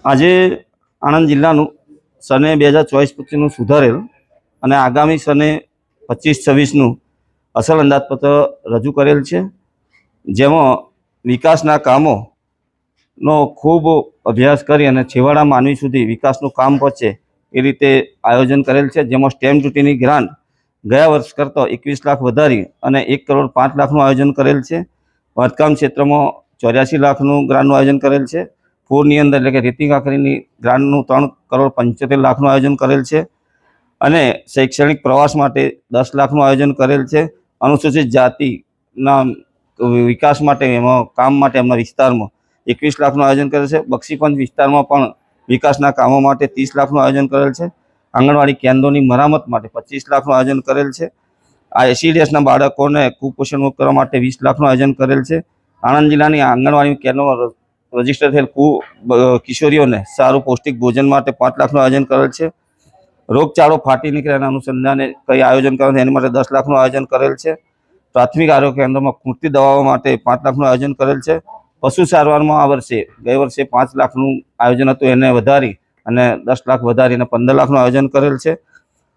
આજે આણંદ જિલ્લાનું સને 2024-25નું સુધારેલ અને આગામી સને 25-26નું અસલ અંદાજપત્ર રજૂ કરેલ છે, જેમાં વિકાસના કામોનો ખૂબ અભ્યાસ કરી અને છેવાડા માનવી સુધી વિકાસનું કામ પહોંચે એ રીતે આયોજન કરેલ છે, જેમાં સ્ટેમ્પ ડ્યુટીની ગ્રાન્ટ ગયા વર્ષ કરતાં 21 લાખ વધારી અને 1,05 લાખનું આયોજન કરેલ છે। બાંધકામ ક્ષેત્રમાં 84 લાખનું ગ્રાન્ટનું આયોજન કરેલ છે। પૂરની અંદર એટલે કે રેતી કાંકરીની ગ્રાન્ટનું 3,75 લાખનું આયોજન કરેલ છે અને શૈક્ષણિક પ્રવાસ માટે 10 લાખનું આયોજન કરેલ છે। અનુસૂચિત જાતિના વિકાસ માટે એમાં કામ માટે એમના વિસ્તારમાં 21 લાખનું આયોજન કરેલ છે। બક્ષીપંચ વિસ્તારમાં પણ વિકાસના કામો માટે 30 લાખનું આયોજન કરેલ છે। આંગણવાડી કેન્દ્રોની મરામત માટે 25 લાખનું આયોજન કરેલ છે। આ એસીડીએસના બાળકોને કુપોષણ મુક્ત કરવા માટે 20 લાખનું આયોજન કરેલ છે। આણંદ જિલ્લાની આંગણવાડી કેન્દ્રોમાં રજીસ્ટર થયેલ કિશોરીઓને સારું પૌષ્ટિક ભોજન માટે 5 લાખનું આયોજન કરેલ છે। રોગચાળો ફાટી નીકળ્યાના અનુસંધાને કઈ આયોજન કરવાનું એની માટે 10 લાખનું આયોજન કરેલ છે। પ્રાથમિક આરોગ્ય કેન્દ્રમાં ખૂટતી દવાઓ માટે 5 લાખનું આયોજન કરેલ છે। પશુ સારવારમાં આ વર્ષે ગઈ વર્ષે 5 લાખનું આયોજન હતું, એને વધારી અને 10 લાખ વધારીને 15 લાખનું આયોજન કરેલ છે।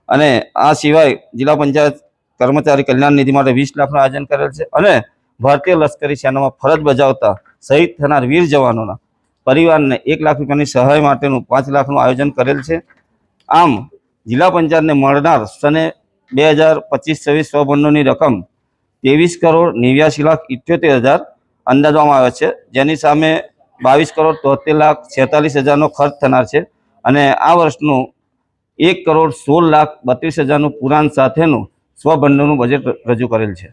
અને આ સિવાય જિલ્લા પંચાયત કર્મચારી કલ્યાણ નિધિ માટે 20 લાખનું આયોજન કરેલ છે અને ભારતીય લશ્કરી સેનામાં ફરજ બજાવતા શહીદ થનાર વીર જવાનોના પરિવારને 1 લાખ રૂપિયાની સહાય માટેનું 5 લાખનું આયોજન કરેલ છે। આમ જિલ્લા પંચાયતને મળનાર સને 2025-26 સ્વભંડોળની રકમ 23,89,78,000 અંદાજવામાં આવે છે, જેની સામે 22,73,46,000નો ખર્ચ થનાર છે અને આ વર્ષનું 1,16,32,000નું પુરાણ સાથેનું સ્વભંડોળનું બજેટ રજૂ કરેલ છે।